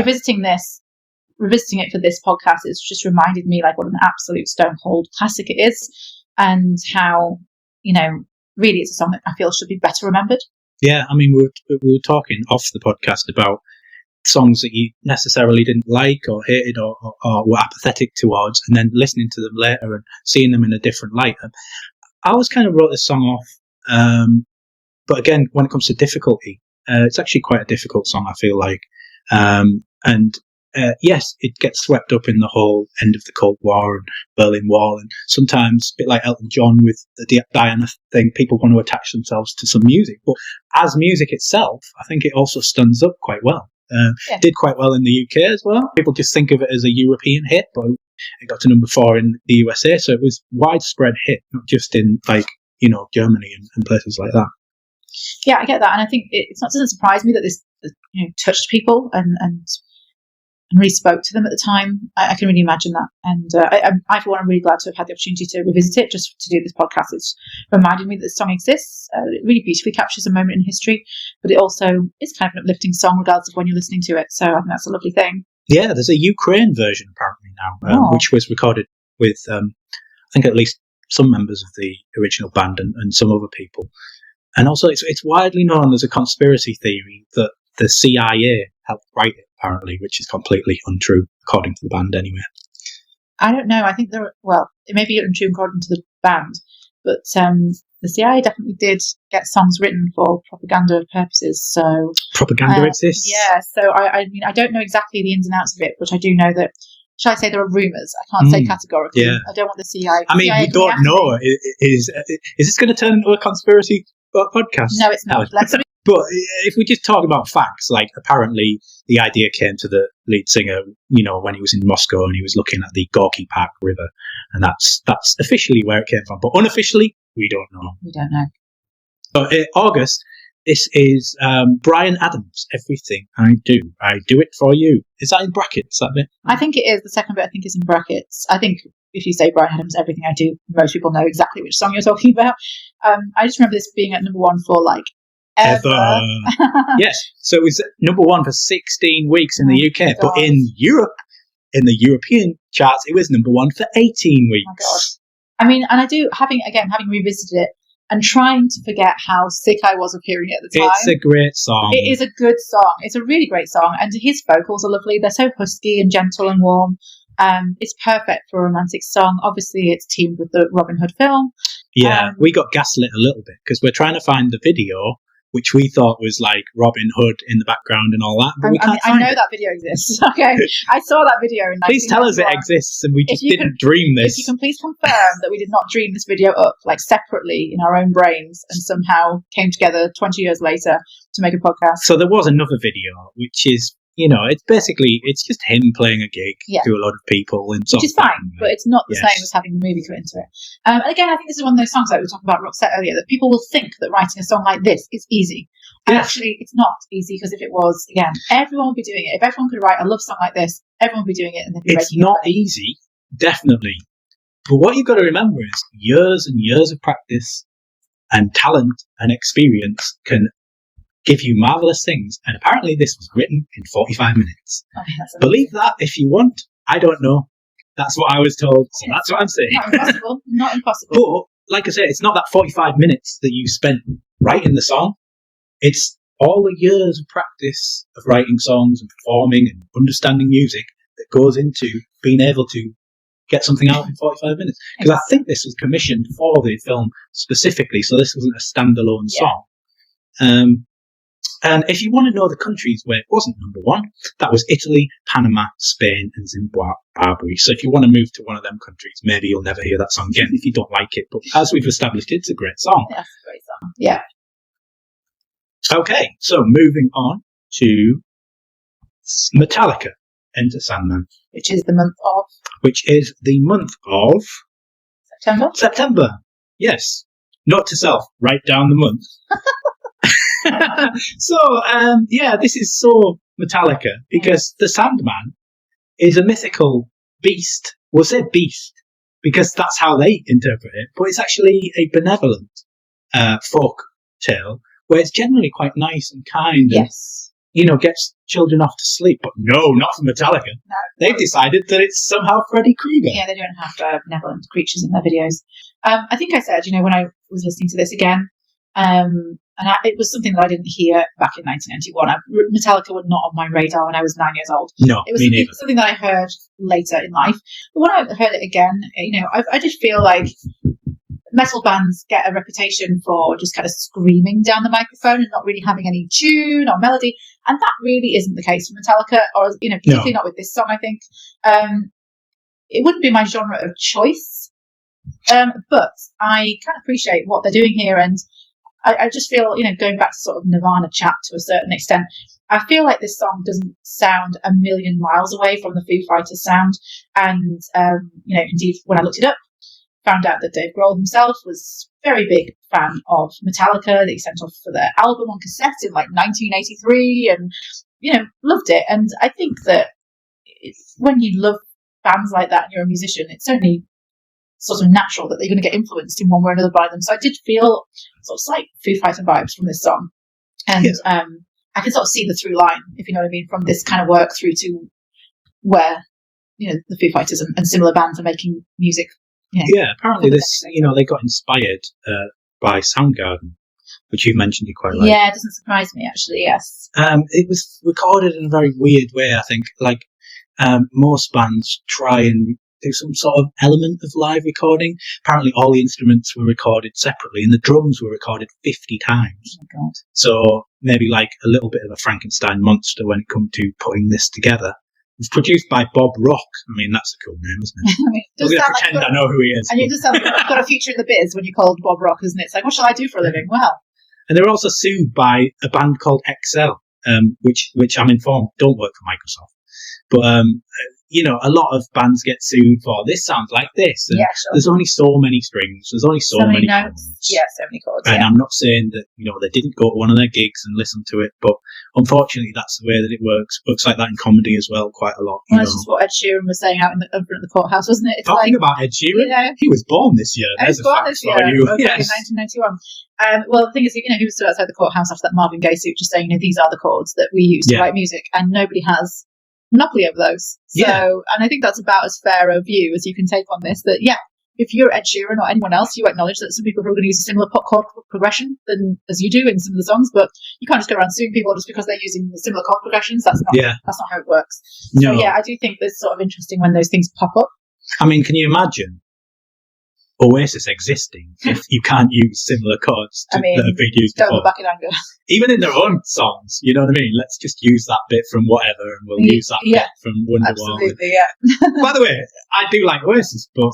revisiting it for this podcast, it's just reminded me what an absolute stone cold classic it is, and how, really it's a song that I feel should be better remembered. Yeah, I mean, we were talking off the podcast about songs that you necessarily didn't like or hated or were apathetic towards, and then listening to them later and seeing them in a different light. I always kind of wrote this song off, but again, when it comes to difficulty, it's actually quite a difficult song, I feel like. Yes, it gets swept up in the whole end of the Cold War and Berlin Wall, and sometimes, a bit like Elton John with the Diana thing, people want to attach themselves to some music. But as music itself, I think it also stands up quite well. Did quite well in the UK as well. People just think of it as a European hit, but it got to number 4 in the USA, so it was widespread hit, not just in Germany and places like that. Yeah, I get that, and I think it doesn't surprise me that this touched people and really spoke to them at the time. I can really imagine that. And I, for one, I'm really glad to have had the opportunity to revisit it, just to do this podcast. It's reminded me that the song exists. It really beautifully captures a moment in history, but it also is kind of an uplifting song regardless of when you're listening to it. So I think that's a lovely thing. Yeah, there's a Ukraine version apparently now, which was recorded with, I think, at least some members of the original band and some other people. And also it's widely known as a conspiracy theory that the CIA helped write it, apparently, which is completely untrue, according to the band anyway. I don't know. I think it may be untrue according to the band, but the CIA definitely did get songs written for propaganda purposes. So propaganda exists? Yeah, so I mean, I don't know exactly the ins and outs of it, but I do know that, shall I say, there are rumours. I can't say categorically. Yeah. I don't want the CIA. I mean, CIA we don't know. Is this going to turn into a conspiracy podcast? No, it's not. But if we just talk about facts, apparently the idea came to the lead singer, when he was in Moscow and he was looking at the Gorky Park River, and that's officially where it came from. But unofficially, we don't know. We don't know. So August, this is Bryan Adams, Everything I Do It For You. Is that in brackets, that bit? I think it is. The second bit, I think, is in brackets. I think if you say Bryan Adams, Everything I Do, most people know exactly which song you're talking about. I just remember this being at number 1 for ever. Yes, so it was number 1 for 16 weeks in the UK, but in Europe, in the European charts, it was number 1 for 18 weeks. Oh my God. I mean, and I do, having revisited it and trying to forget how sick I was of hearing it at the time. It's a great song. It is a good song. It's a really great song, and his vocals are lovely. They're so husky and gentle and warm. It's perfect for a romantic song. Obviously, it's teamed with the Robin Hood film. Yeah, we got gaslit a little bit because we're trying to find the video, which we thought was like Robin Hood in the background and all that, but we can't find I know it. that video exists. Okay, I saw that video in. Please tell us it exists, and we just didn't dream this. If you can please confirm that we did not dream this video up like separately in our own brains and somehow came together 20 years later to make a podcast. So there was another video, which is, it's just him playing a gig to a lot of people. And which is fine, but it's not the same as having the movie put into it. And again, I think this is one of those songs like we were talking about Roxette earlier, that people will think that writing a song like this is easy. And actually, it's not easy, because if it was, again, everyone would be doing it. If everyone could write a love song like this, everyone would be doing it. And it's not easy, definitely. But what you've got to remember is years and years of practice and talent and experience can give you marvellous things. And apparently this was written in 45 minutes. Believe that if you want. I don't know. That's what I was told. So that's what I'm saying. Not impossible. Not impossible. But, like I said, it's not that 45 minutes that you spent writing the song. It's all the years of practice of writing songs and performing and understanding music that goes into being able to get something out in 45 minutes. Because I think this was commissioned for the film specifically, so this wasn't a standalone song. And if you want to know the countries where it wasn't number one, that was Italy, Panama, Spain, and Zimbabwe. So if you want to move to one of them countries, maybe you'll never hear that song again if you don't like it. But as we've established, it's a great song. Yeah, it's a great song. Yeah. Okay, so moving on to Metallica, Enter Sandman. Which is the month of? September, yes. Note to self, write down the month. So, this is so Metallica, because the Sandman is a mythical beast. We'll say beast, because that's how they interpret it, but it's actually a benevolent folk tale, where it's generally quite nice and kind and, gets children off to sleep. But no, not for Metallica. No. They've decided that it's somehow Freddy Krueger. Yeah, they don't have benevolent creatures in their videos. I think I said, when I was listening to this again, it was something that I didn't hear back in 1991. Metallica were not on my radar when I was 9 years old. No, it was me neither. Something that I heard later in life. But when I heard it again, I just feel like metal bands get a reputation for just kind of screaming down the microphone and not really having any tune or melody. And that really isn't the case for Metallica, or, particularly not with this song, I think. It wouldn't be my genre of choice. But I can appreciate what they're doing here. And I just feel, going back to sort of Nirvana chat to a certain extent, I feel like this song doesn't sound a million miles away from the Foo Fighters sound. And, indeed, when I looked it up, found out that Dave Grohl himself was a very big fan of Metallica, that he sent off for their album on cassette in 1983 and, loved it. And I think that when you love bands like that and you're a musician, it's only sort of natural that they're going to get influenced in one way or another by them. So I did feel sort of slight Foo Fighter vibes from this song. And I can sort of see the through line, if you know what I mean, from this kind of work through to where, the Foo Fighters and similar bands are making music. Apparently this, they got inspired by Soundgarden, which you mentioned you quite like. Yeah, it doesn't surprise me, actually, yes. It was recorded in a very weird way, I think. Most bands try and do some sort of element of live recording. Apparently all the instruments were recorded separately and the drums were recorded 50 times. Oh my God. So maybe a little bit of a Frankenstein monster when it comes to putting this together. It's produced by Bob Rock. I mean, that's a cool name, isn't it? I'm going to pretend I know who he is. And you just sound like you've got a future in the biz when you're called Bob Rock, isn't it? It's like, what shall I do for a living? Well. And they were also sued by a band called Excel, which I'm informed don't work for Microsoft. But, a lot of bands get sued for this sounds like this. And there's only so many strings. There's only so many notes. chords. Yeah, so many chords. And I'm not saying that, they didn't go to one of their gigs and listen to it, but unfortunately that's the way that it works. Works like that in comedy as well, quite a lot. Well, that's just what Ed Sheeran was saying out in front of the courthouse, wasn't it? It's Talking about Ed Sheeran, he was born this year. He was born this year. Yes. In 1991. Well, the thing is, he was stood outside the courthouse after that Marvin Gaye suit, just saying, these are the chords that we use to write music, and nobody has monopoly over those. So, and I think that's about as fair a view as you can take on this, that if you're Ed Sheeran or anyone else, you acknowledge that some people are going to use a similar pop chord progression as you do in some of the songs, but you can't just go around suing people just because they're using similar chord progressions. That's not how it works. No. So yeah, I do think it's sort of interesting when those things pop up. I mean, can you imagine Oasis existing if you can't use similar chords that have been used before? Don't go back in anger. Even in their own songs, you know what I mean? Let's just use that bit from whatever, and we'll use that bit from Wonderwall. Absolutely, yeah. By the way, I do like Oasis, but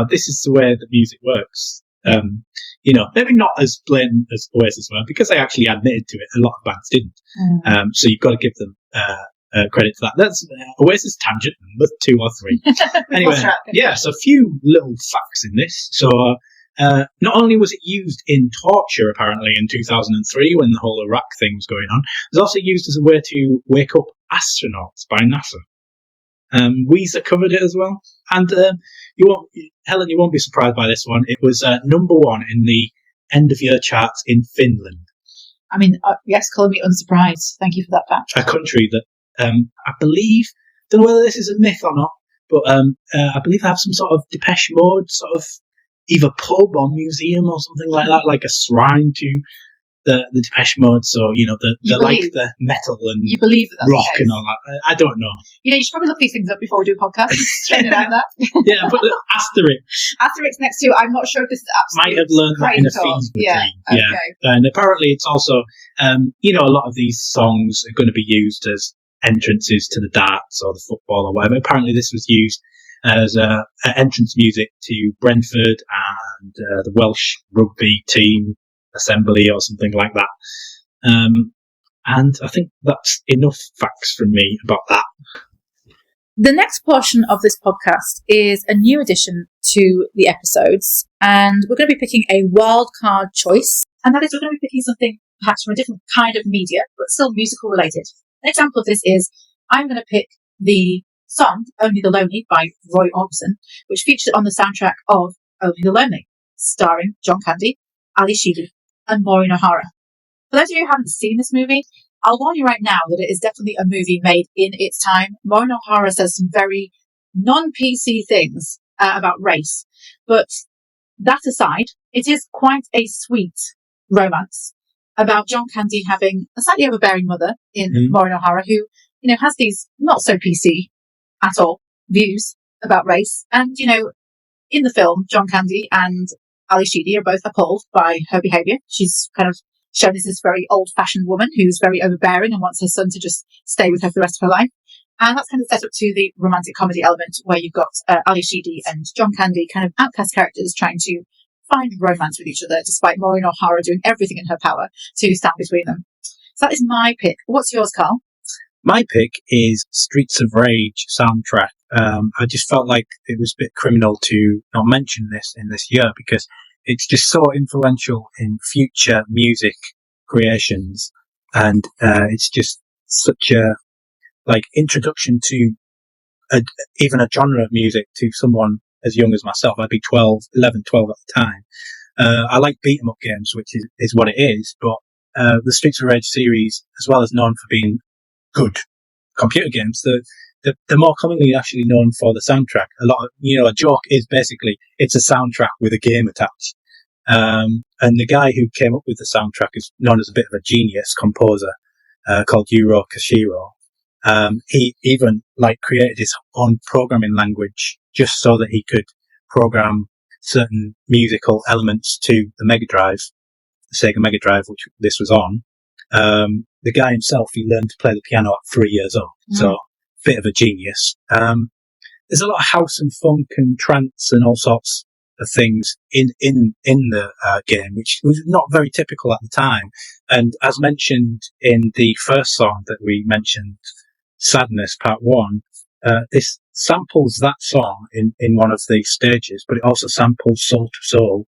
this is the way the music works. Maybe not as blatant as Oasis were, because they actually admitted to it. A lot of bands didn't. So you've got to give them credit for that. That's Oasis tangent number 2 or 3. Anyway, so a few little facts in this. So not only was it used in torture, apparently, in 2003 when the whole Iraq thing was going on, it was also used as a way to wake up astronauts by NASA. Weezer covered it as well. And Helen, you won't be surprised by this one. It was number 1 in the end-of-year charts in Finland. I mean, yes, call me unsurprised. Thank you for that fact. A country that I believe, don't know whether this is a myth or not, but I believe they have some sort of Depeche Mode sort of either pub or museum or something like that, like a shrine to the Depeche Mode. So, they like the metal and you believe that rock and all that. I don't know. You should probably look these things up before we do a podcast. Straighten it out that. Yeah, but the asterisk. Asterisk next to, I'm not sure if this is absolutely might have learned that in a fever dream. Okay. Yeah. And apparently it's also, a lot of these songs are going to be used as entrances to the darts or the football or whatever. Apparently this was used as entrance music to Brentford and the Welsh rugby team assembly or something like that. And I think that's enough facts from me about that. The next portion of this podcast is a new addition to the episodes, and we're going to be picking a wild card choice, and that is we're going to be picking something perhaps from a different kind of media, but still musical related. An example of this is I'm going to pick the song Only the Lonely by Roy Orbison, which featured on the soundtrack of Only the Lonely, starring John Candy, Ali Sheedy, and Maureen O'Hara. For those of you who haven't seen this movie, I'll warn you right now that it is definitely a movie made in its time. Maureen O'Hara says some very non-PC things about race, but that aside, it is quite a sweet romance about John Candy having a slightly overbearing mother in Maureen O'Hara who, has these not so PC at all views about race. And, in the film, John Candy and Ali Sheedy are both appalled by her behaviour. She's kind of shown as this very old-fashioned woman who's very overbearing and wants her son to just stay with her for the rest of her life. And that's kind of set up to the romantic comedy element where you've got Ali Sheedy and John Candy, kind of outcast characters trying to find romance with each other, despite Maureen O'Hara doing everything in her power to stand between them. So that is my pick. What's yours, Carl? My pick is Streets of Rage soundtrack. I just felt like it was a bit criminal to not mention this in this year because it's just so influential in future music creations, and it's just such a introduction to even a genre of music to someone as young as myself. I'd be 11, 12 at the time. I like beat 'em up games, which is what it is, but the Streets of Rage series, as well as known for being good computer games, they're more commonly actually known for the soundtrack. A lot of, a joke is basically it's a soundtrack with a game attached. And the guy who came up with the soundtrack is known as a bit of a genius composer, called Yuro Koshiro. He even created his own programming language just so that he could program certain musical elements to the Mega Drive, the Sega Mega Drive, which this was on. The guy himself, he learned to play the piano at 3 years old. So, bit of a genius. There's a lot of house and funk and trance and all sorts of things in the game, which was not very typical at the time. And as mentioned in the first song that we mentioned, Sadness Part 1, this samples that song in one of the stages, but it also samples Soul to Soul.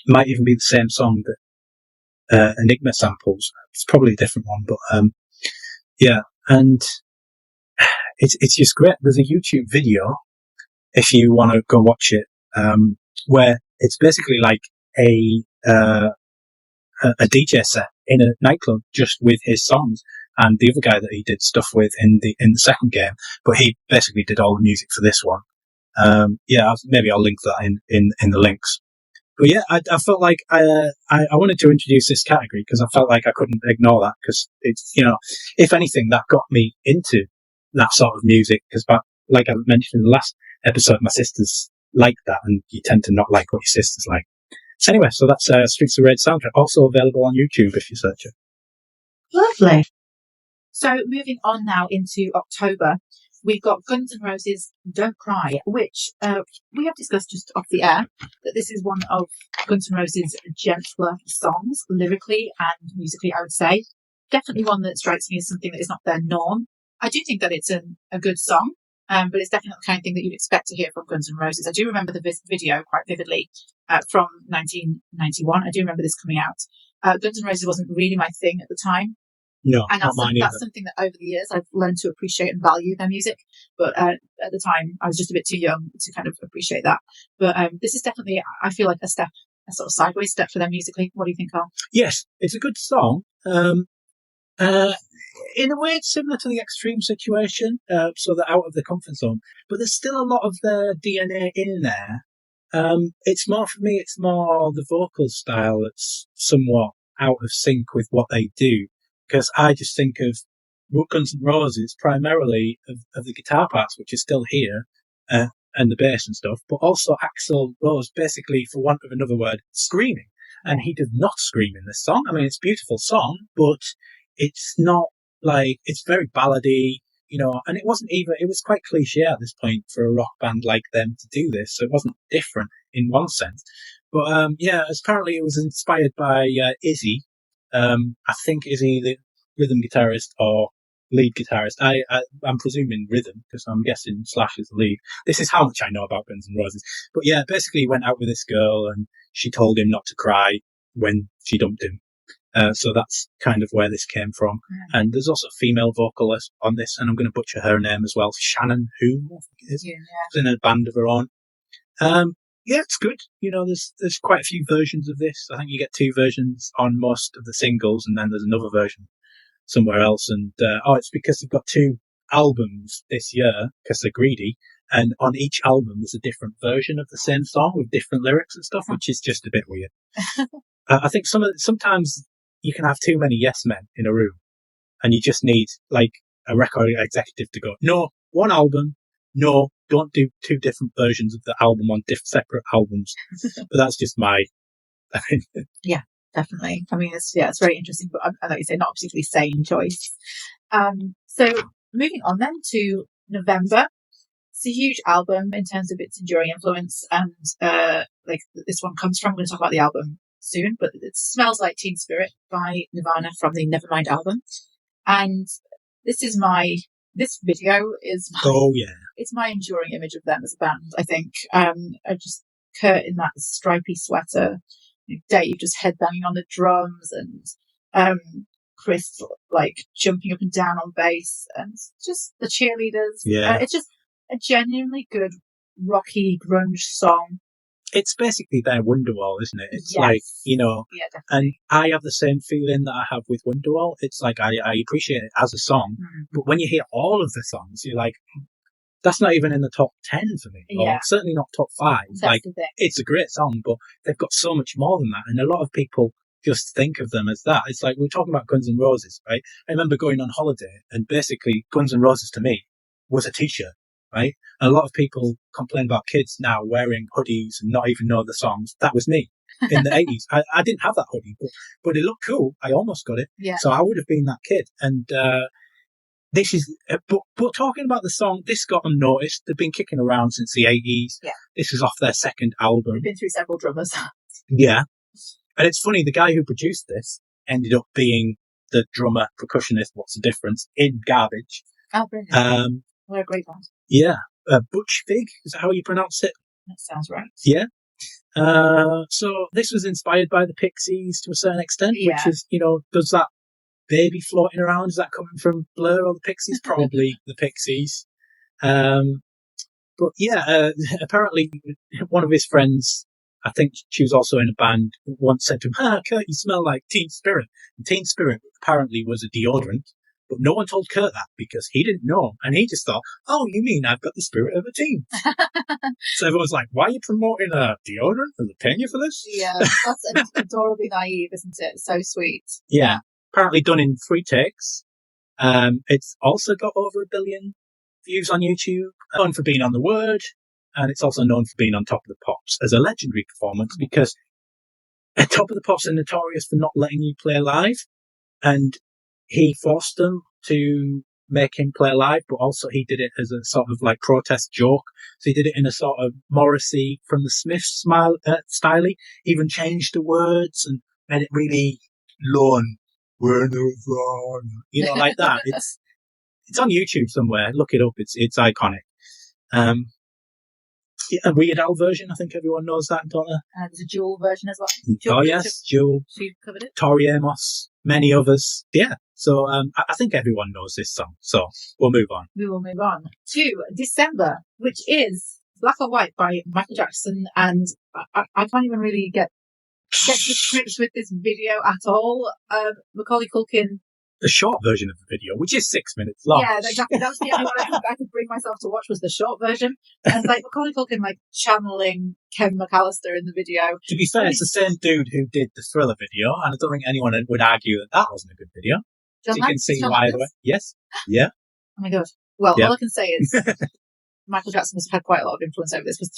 It might even be the same song that Enigma samples. It's probably a different one, but and it's just great. There's a YouTube video if you want to go watch it, where it's basically like a DJ set in a nightclub just with his songs and the other guy that he did stuff with in the second game, but he basically did all the music for this one. Maybe I'll link that in the links. But yeah, I felt like I wanted to introduce this category because I felt like I couldn't ignore that because it's, if anything, that got me into that sort of music because, like I mentioned in the last episode, my sisters like that, and you tend to not like what your sisters like. So anyway, so that's Streets of Rage soundtrack, also available on YouTube if you search it. Lovely. So moving on now into October, we've got Guns N' Roses' Don't Cry, which we have discussed just off the air, that this is one of Guns N' Roses' gentler songs, lyrically and musically, I would say. Definitely one that strikes me as something that is not their norm. I do think that it's a good song, but it's definitely not the kind of thing that you'd expect to hear from Guns N' Roses. I do remember the video quite vividly from 1991. I do remember this coming out. Guns N' Roses wasn't really my thing at the time. No, and not mine either. That's something that over the years I've learned to appreciate and value their music. But at the time, I was just a bit too young to kind of appreciate that. But this is definitely, I feel like a sort of sideways step for them musically. What do you think, Carl? Yes, it's a good song. In a way, it's similar to the Extreme Situation, so they're out of the comfort zone. But there's still a lot of their DNA in there. It's more, for me, it's more the vocal style that's somewhat out of sync with what they do. Because I just think of Guns N' Roses primarily of the guitar parts, which are still here, and the bass and stuff, but also Axl Rose, basically, for want of another word, screaming. And he does not scream in this song. I mean, it's a beautiful song, but it's not like, it's very ballady, and it was quite cliche at this point for a rock band like them to do this, so it wasn't different in one sense. But apparently it was inspired by Izzy. I think is he the rhythm guitarist or lead guitarist? I'm presuming rhythm because I'm guessing Slash is the lead. This is how much I know about Guns N' Roses. But yeah, basically he went out with this girl and she told him not to cry when she dumped him. So that's kind of where this came from. Mm. And there's also a female vocalist on this, and I'm going to butcher her name as well. Shannon Hoon, I think it is. Yeah. She's in a band of her own. Yeah, it's good. There's quite a few versions of this. I think you get 2 versions on most of the singles, and then there's another version somewhere else. And it's because they've got 2 albums this year because they're greedy. And on each album, there's a different version of the same song with different lyrics and stuff, which is just a bit weird. I think sometimes you can have too many yes men in a room, and you just need like a record executive to go, no, one album. No, don't do 2 different versions of the album on separate albums. But that's just my opinion. Yeah, definitely. I mean, it's very interesting, but like you say, not a particularly sane choice. So moving on then to November. It's a huge album in terms of its enduring influence, and like this one comes from. I'm going to talk about the album soon, but it Smells Like Teen Spirit by Nirvana from the Nevermind album, and this video is it's my enduring image of them as a band. I think just Kurt in that stripy sweater, Dave just headbanging on the drums, and Chris like jumping up and down on bass, and just the cheerleaders. Yeah, it's just a genuinely good rocky grunge song. It's basically their Wonderwall, isn't it? It's like, and I have the same feeling that I have with Wonderwall. It's like, I appreciate it as a song, but when you hear all of the songs, you're like, that's not even in the top 10 for me, or certainly not top 5. That's like, the thing. It's a great song, but they've got so much more than that, and a lot of people just think of them as that. It's like, we're talking about Guns N' Roses, right? I remember going on holiday, and basically, Guns N' Roses to me was a t-shirt. Right? And a lot of people complain about kids now wearing hoodies and not even know the songs. That was me in the 80s. I didn't have that hoodie, but it looked cool. I almost got it. Yeah. So I would have been that kid. And this is, but talking about the song, this got unnoticed. They've been kicking around since the 80s. Yeah. This is off their second album. They've been through several drummers. Yeah. And it's funny, the guy who produced this ended up being the drummer, percussionist, what's the difference, in Garbage. Oh, brilliant. What a great band. Yeah. Butch Vig, is that how you pronounce it? That sounds right. Yeah. So this was inspired by the Pixies to a certain extent, which is, does that baby floating around, is that coming from Blur or the Pixies? Probably the Pixies. But yeah, apparently one of his friends, I think she was also in a band, once said to him, Kurt, you smell like Teen Spirit. And Teen Spirit apparently was a deodorant, But no one told Kurt that because he didn't know. And he just thought, oh, you mean I've got the spirit of a teen? So everyone's like, why are you promoting a deodorant? Are they paying you for this? Yeah, that's adorably naive, isn't it? So sweet. Yeah. Apparently done in 3 takes. It's also got over 1 billion views on YouTube. Known for being on the Word. And it's also known for being on Top of the Pops as a legendary performance because Top of the Pops are notorious for not letting you play live. And he forced them to make him play live, but also he did it as a sort of like protest joke. So he did it in a sort of Morrissey from the Smiths style. Even changed the words and made it really low and we're the wrong, like that. It's on YouTube somewhere. Look it up. It's iconic. A Weird Al version. I think everyone knows that, don't they? There's a Jewel version as well. Oh yes, Jewel. She covered it. Tori Amos, many others. Yeah. So I think everyone knows this song. So we'll move on. We will move on to December, which is Black or White by Michael Jackson, and I can't even really get to grips with this video at all. Macaulay Culkin. The short version of the video, which is 6 minutes long. Yeah, exactly. That was the only one I could bring myself to watch was the short version. And like Macaulay Culkin, like channeling Kevin McAllister in the video. To be fair, it's the same dude who did the Thriller video, and I don't think anyone would argue that wasn't a good video. So you can see why. Yes. Yeah. Oh my god. Well, all I can say is Michael Jackson has had quite a lot of influence over this because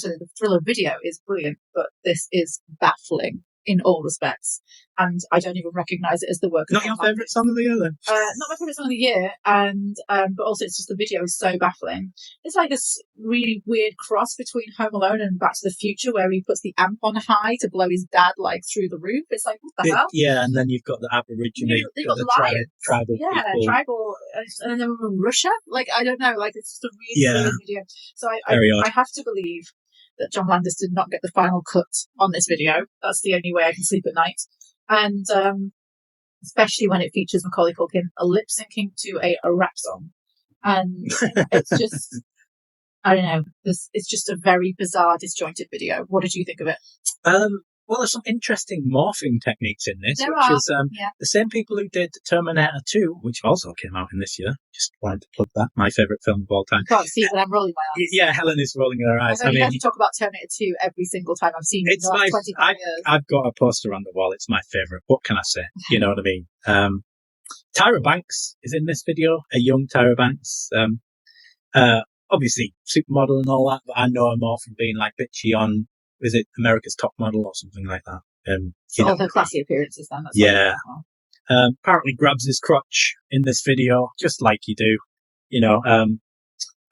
the Thriller video is brilliant, but this is baffling in all respects, and I don't even recognise it as the work. Not your favourite song of the year, then? Not my favourite song of the year, and but also it's just the video is so baffling. It's like this really weird cross between Home Alone and Back to the Future, where he puts the amp on high to blow his dad like through the roof. It's like, what the hell? Yeah, and then you've got the Aborigine, you've got the tribal people. Tribal, and then we're in Russia. Like I don't know, like it's just a really weird video. So I have to believe that John Landis did not get the final cut on this video. That's the only way I can sleep at night. And especially when it features Macaulay Culkin lip syncing to a rap song. And it's just, I don't know, it's just a very bizarre, disjointed video. What did you think of it? Well, there's some interesting morphing techniques in this, is the same people who did Terminator 2, which also came out in this year. Just wanted to plug that, my favourite film of all time. I can't see it, but I'm rolling my eyes. Yeah, Helen is rolling her eyes. I mean, you talk about Terminator 2 every single time I've seen it. It's 25 years. I've got a poster on the wall. It's my favourite. What can I say? You know what I mean? Tyra Banks is in this video, a young Tyra Banks. Obviously, supermodel and all that, but I know her more from being like bitchy on, is it America's Top Model or something like that? All her classy appearances then. Yeah. Apparently grabs his crotch in this video, just like you do.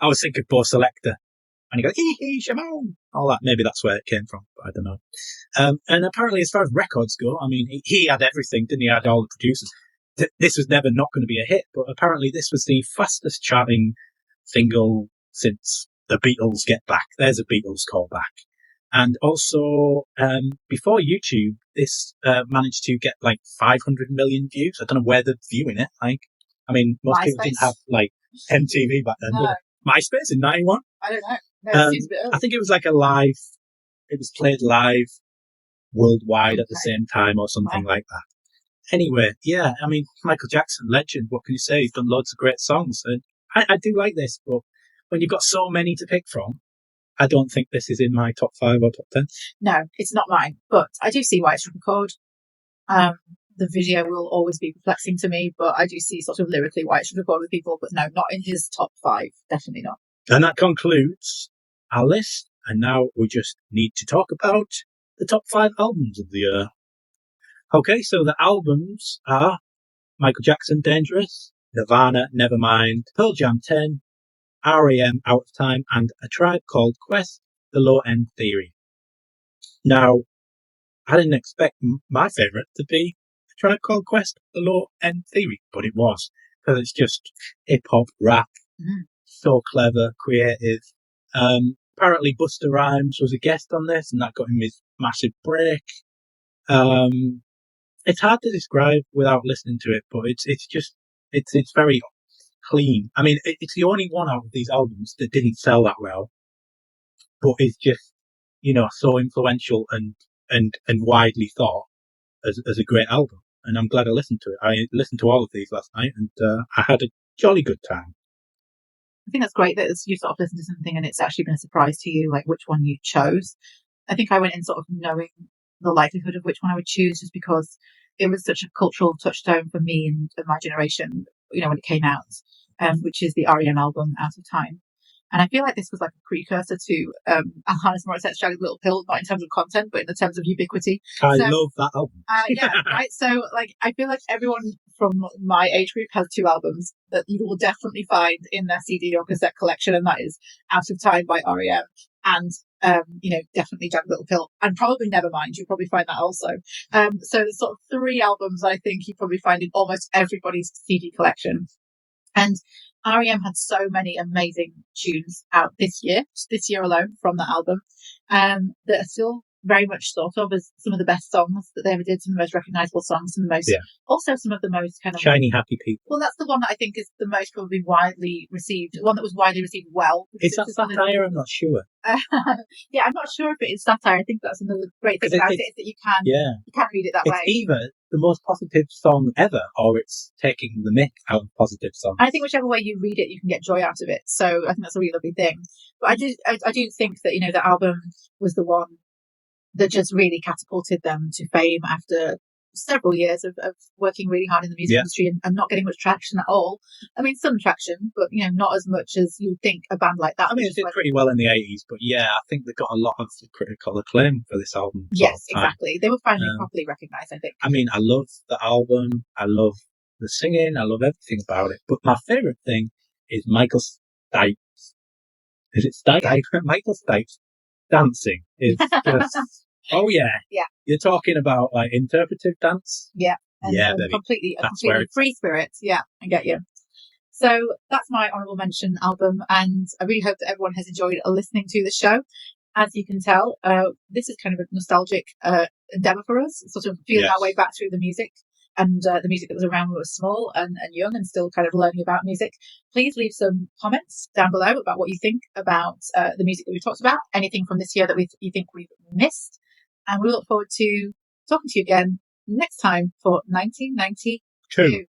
I was thinking Bo Selector. And he goes, hee, Shimon! All that. Maybe that's where it came from, but I don't know. And apparently, as far as records go, I mean, he had everything, didn't he? He had all the producers. This was never not going to be a hit, but apparently this was the fastest charting single since the Beatles Get Back. There's a Beatles callback. And also, before YouTube, this managed to get like 500 million views. I don't know where they're viewing it. Most people didn't have like MTV back then. No. MySpace in 91? I don't know. No, it seems a bit early. I think it was like it was played live worldwide at the same time or something like that. Anyway, yeah, Michael Jackson, legend. What can you say? He's done loads of great songs. And I do like this, but when you've got so many to pick from, I don't think this is in my top 5 or top 10. No, it's not mine, but I do see why it's record. The video will always be perplexing to me, but I do see sort of lyrically why it should record with people, but no, not in his top 5. Definitely not. And that concludes our list. And now we just need to talk about the top 5 albums of the year. Okay, so the albums are Michael Jackson, Dangerous, Nirvana, Nevermind, Pearl Jam, 10, R.E.M., Out of Time, and A Tribe Called Quest, The Low End Theory. Now, I didn't expect my favourite to be A Tribe Called Quest, The Low End Theory, but it was, because it's just hip-hop, rap, so clever, creative. Apparently Busta Rhymes was a guest on this, and that got him his massive break. It's hard to describe without listening to it, but it's very clean. It's the only one out of these albums that didn't sell that well, but it's just, so influential and widely thought as a great album. and I'm glad I listened to it. I listened to all of these last night, and I had a jolly good time. I think that's great that you sort of listened to something and it's actually been a surprise to you, like which one you chose. I think I went in sort of knowing the likelihood of which one I would choose, just because it was such a cultural touchstone for me and my generation, when it came out, which is the REM album Out of Time. And I feel like this was like a precursor to Alanis Morissette's Jagged Little Pill, not in terms of content, but in terms of ubiquity. I love that album. Yeah, right. So, I feel like everyone from my age group has two albums that you will definitely find in their CD or cassette collection, and that is Out of Time by REM and, definitely Jagged Little Pill, and probably Nevermind. You'll probably find that also. So there's sort of three albums I think you probably find in almost everybody's CD collection. And REM had so many amazing tunes out this year alone from that album, that are still very much thought of as some of the best songs that they ever did, some of the most recognisable songs, also some of the most kind of shiny, happy people. Well, that's the one that I think is the most probably widely received, one that was widely received well. Is that satire? I'm not sure. Yeah, I'm not sure if it is satire. I think that's another great thing about it, is that you can read it that way. It's either the most positive song ever, or it's taking the myth out of positive songs. I think whichever way you read it, you can get joy out of it. So I think that's a really lovely thing. But I do think that, the album was the one that just really catapulted them to fame after several years of working really hard in the music industry and not getting much traction at all. I mean, some traction, but, not as much as you'd think a band like that. I mean, it did pretty well in the 80s, but I think they got a lot of critical acclaim for this album. Yes, exactly. They were finally properly recognised, I think. I mean, I love the album. I love the singing. I love everything about it. But my favourite thing is Michael Stipe's. Is it Stipe? Yeah. Michael Stipe's dancing is just... Oh, yeah. Yeah. You're talking about interpretive dance? Yeah. And, baby. Completely free spirit. Yeah, I get you. So that's my honourable mention album, and I really hope that everyone has enjoyed listening to the show. As you can tell, this is kind of a nostalgic endeavour for us, sort of feeling our way back through the music and the music that was around when we were small and young and still kind of learning about music. Please leave some comments down below about what you think about the music that we talked about, anything from this year that you think we've missed. And we look forward to talking to you again next time for 1992.